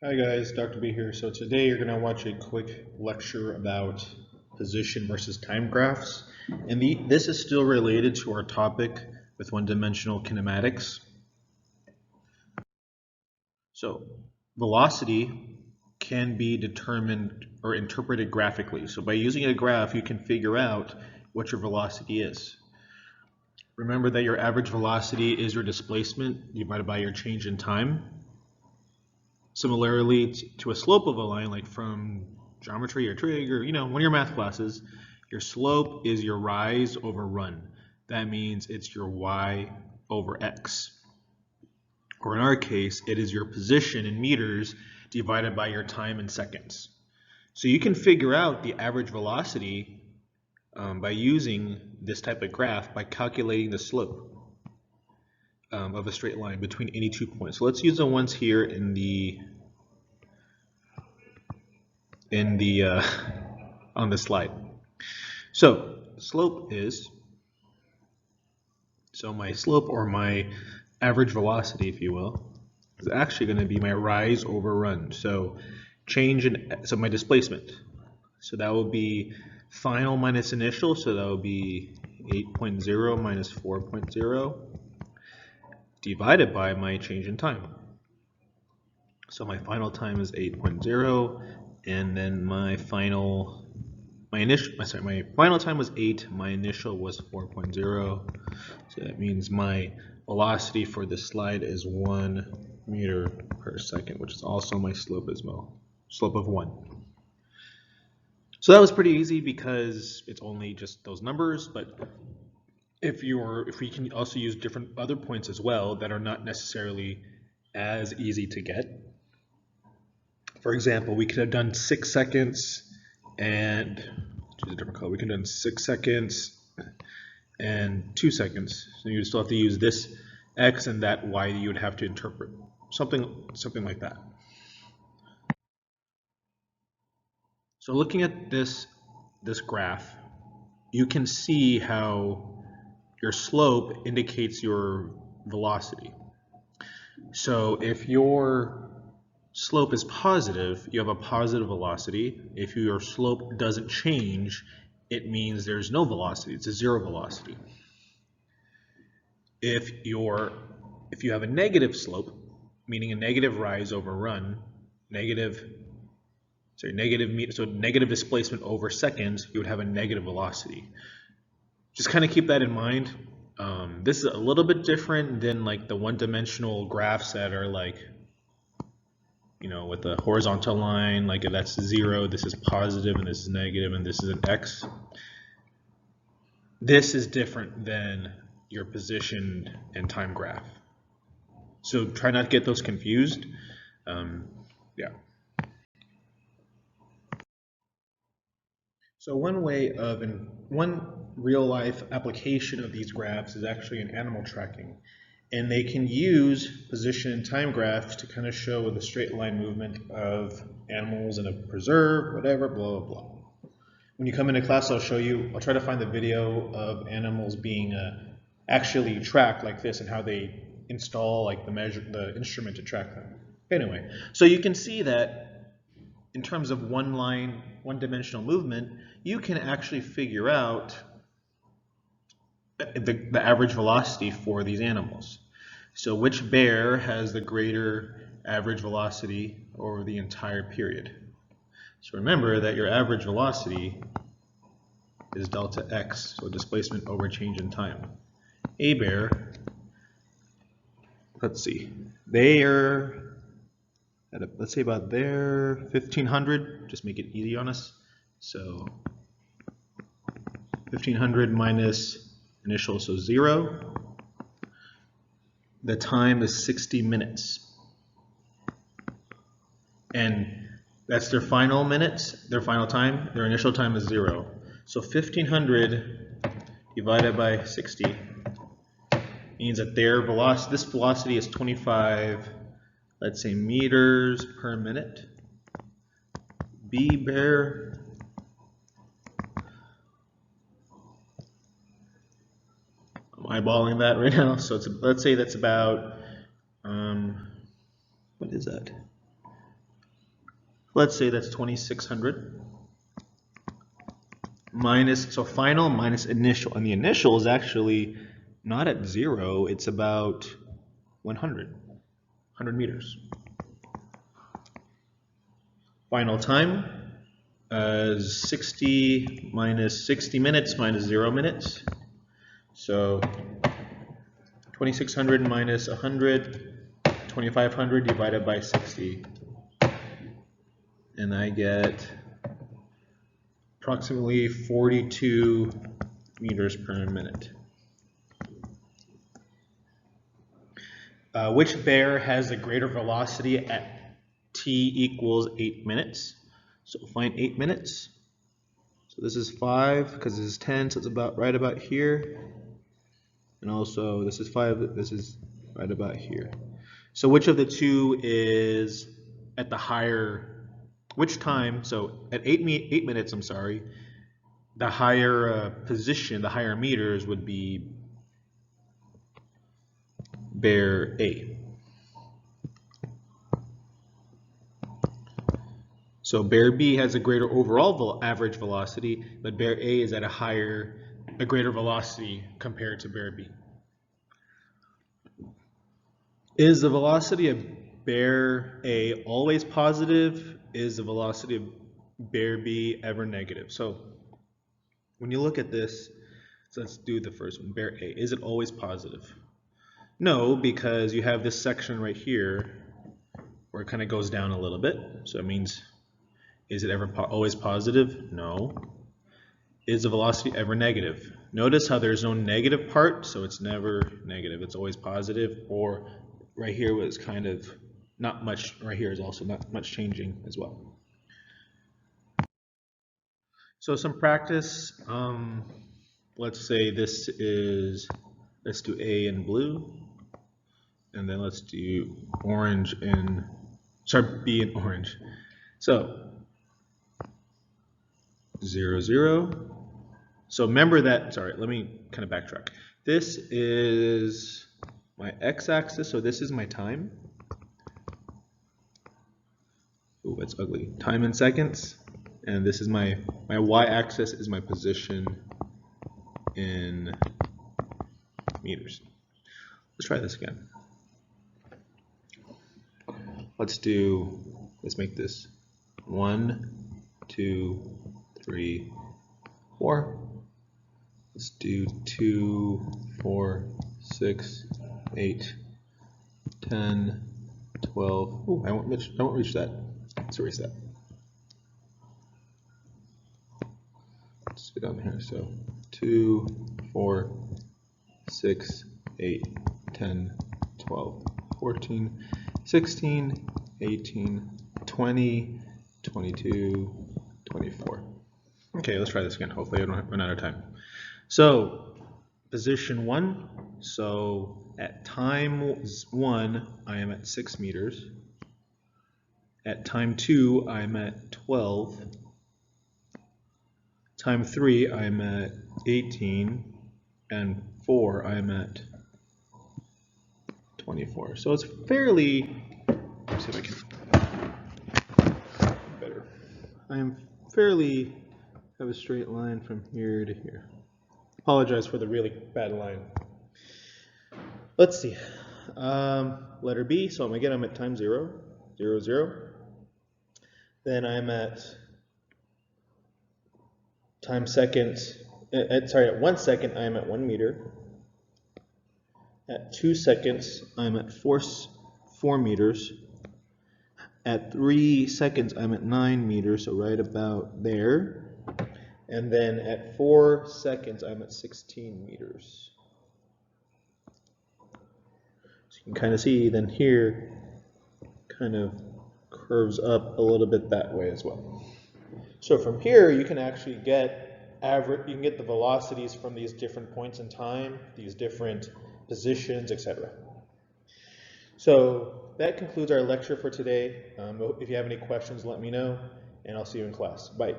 Hi guys, Dr. B here. So today you're going to watch a quick lecture about position versus time graphs. And this is still related to our topic with one-dimensional kinematics. So velocity can be determined or interpreted graphically. So by using a graph, you can figure out what your velocity is. Remember that your average velocity is your displacement divided by your change in time. Similarly to a slope of a line, like from geometry or trig or one of your math classes, your slope is your rise over run. That means it's your y over x. Or in our case, it is your position in meters divided by your time in seconds. So you can figure out the average velocity by using this type of graph by calculating the slope of a straight line between any 2 points. So let's use the ones here in the on the slide. So slope is, my slope or my average velocity, if you will, is actually going to be my rise over run. So so my displacement. So that will be final minus initial. So that will be 8.0 minus 4.0 divided by my change in time. So my final time is 8.0, and then my final time was 8, my initial was 4.0. So that means my velocity for this slide is 1 meter per second, which is also my slope as well, slope of 1. So that was pretty easy because it's only just those numbers, but if we can also use different other points as well that are not necessarily as easy to get. For example, we could have done 6 seconds and choose a different color. We could have done 6 seconds and 2 seconds. So you would still have to use this x and that y you would have to interpret. Something like that. So looking at this graph, you can see how your slope indicates your velocity. So if your slope is positive, you have a positive velocity. If your slope doesn't change, it means there's no velocity. It's a zero velocity. If you have a negative slope, meaning a negative rise over run, negative displacement over seconds, you would have a negative velocity. Just kind of keep that in mind. This is a little bit different than like the one-dimensional graphs that are like, with the horizontal line, like if that's 0, this is positive, and this is negative, and this is an x. This is different than your position and time graph. So try not to get those confused. Yeah. So one real life application of these graphs is actually in animal tracking. And they can use position and time graphs to kind of show the straight line movement of animals in a preserve, whatever, blah, blah, blah. When you come into class, I'll try to find the video of animals being actually tracked like this and how they install like the instrument to track them. Anyway, so you can see that in terms of one-dimensional movement, you can actually figure out the average velocity for these animals. So which bear has the greater average velocity over the entire period? So remember that your average velocity is delta x, so displacement over change in time. A bear, let's see, let's say about there, 1500, just make it easy on us. So 1500 minus initial, so 0. The time is 60 minutes. And that's their final minutes, their final time. Their initial time is 0. So 1500 divided by 60 means that this velocity is 25, let's say, meters per minute. B bear, I'm eyeballing that right now. So let's say that's about, what is that? Let's say that's 2600 minus, so final minus initial, and the initial is actually not at 0, it's about 100 meters. Final time is 60 minus 60 minutes minus 0 minutes. So 2600 minus 100, 2500 divided by 60. And I get approximately 42 meters per minute. Which bear has a greater velocity at t equals 8 minutes? So we'll find 8 minutes. So this is 5 because this is 10, so it's about right about here. And also this is 5, this is right about here. So which of the two is at the higher, which time, so at 8 minutes, I'm sorry, the higher position, the higher meters would be bear A. So bear B has a greater overall average velocity, but bear A is at a greater velocity compared to bear B. Is the velocity of bear A always positive? Is the velocity of bear B ever negative? So when you look at this, so let's do the first one, bear A. Is it always positive? No, because you have this section right here where it kind of goes down a little bit. So it means, is it ever always positive? No. Is the velocity ever negative? Notice how there's no negative part, so it's never negative. It's always positive. Or right here was kind of not much, right here is also not much changing as well. So some practice, let's say this is, let's do A in blue, and then let's do orange in, sorry, B in orange. So 0, 0. So remember that, sorry, let me kind of backtrack. This is my x-axis, so this is my time. Oh, it's ugly. Time in seconds. And this is my y-axis is my position in meters. Let's try this again. Let's make this 1, 2, 3, 4. Let's do 2, 4, 6, 8, 10, 12. Ooh, I won't reach that. Let's erase that. Let's get down here. So 2, 4, 6, 8, 10, 12, 14, 16, 18, 20, 22, 24. Okay, let's try this again. Hopefully I don't run out of time. So position 1, so at time 1 I am at 6 meters. At time 2 I'm at 12. Time 3 I'm at 18, and 4 I'm at 24. So it's fairly, let's see if I can better. I am fairly have a straight line from here to here. Apologize for the really bad line. Let's see. Letter B. So again, I'm at time 0, 0, 0. Then I'm at time seconds. At 1 second, I'm at 1 meter. At 2 seconds, I'm at 4 meters. At 3 seconds, I'm at 9 meters, so right about there. And then at 4 seconds, I'm at 16 meters. So you can kind of see then here kind of curves up a little bit that way as well. So from here, you can actually get the velocities from these different points in time, these different positions, etc. So that concludes our lecture for today. If you have any questions, let me know, and I'll see you in class. Bye.